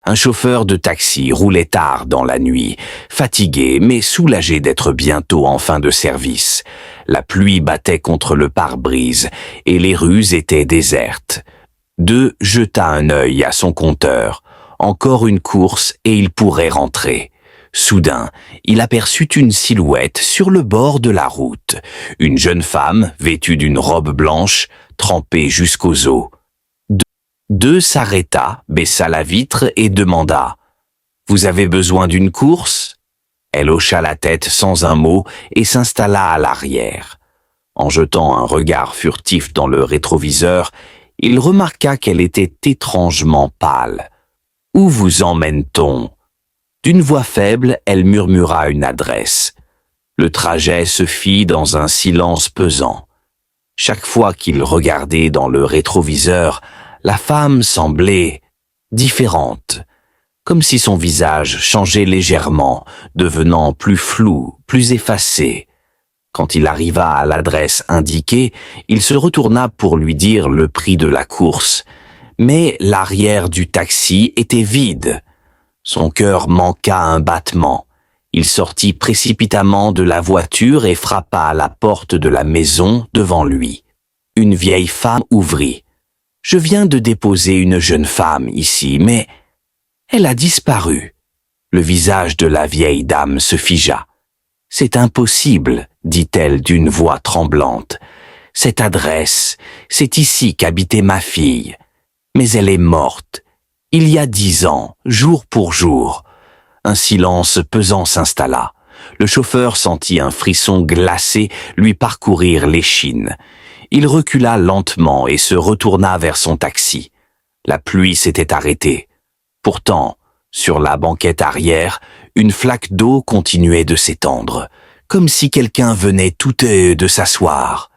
Un chauffeur de taxi roulait tard dans la nuit, fatigué mais soulagé d'être bientôt en fin de service. La pluie battait contre le pare-brise et les rues étaient désertes. De jeta un œil à son compteur. Encore une course et il pourrait rentrer. Soudain, il aperçut une silhouette sur le bord de la route. Une jeune femme, vêtue d'une robe blanche, trempée jusqu'aux os. De s'arrêta, baissa la vitre et demanda « Vous avez besoin d'une course ?» Elle hocha la tête sans un mot et s'installa à l'arrière. En jetant un regard furtif dans le rétroviseur, il remarqua qu'elle était étrangement pâle. « Où vous emmène-t-on » D'une voix faible, elle murmura une adresse. Le trajet se fit dans un silence pesant. Chaque fois qu'il regardait dans le rétroviseur, la femme semblait différente, comme si son visage changeait légèrement, devenant plus flou, plus effacé. Quand il arriva à l'adresse indiquée, il se retourna pour lui dire le prix de la course. Mais l'arrière du taxi était vide. Son cœur manqua un battement. Il sortit précipitamment de la voiture et frappa à la porte de la maison devant lui. Une vieille femme ouvrit. « Je viens de déposer une jeune femme ici, mais elle a disparu. » Le visage de la vieille dame se figea. « C'est impossible, » dit-elle d'une voix tremblante. « Cette adresse, c'est ici qu'habitait ma fille. Mais elle est morte. Il y a 10 ans, jour pour jour. » Un silence pesant s'installa. Le chauffeur sentit un frisson glacé lui parcourir l'échine. Il recula lentement et se retourna vers son taxi. La pluie s'était arrêtée. Pourtant, sur la banquette arrière, une flaque d'eau continuait de s'étendre, comme si quelqu'un venait tout de s'asseoir.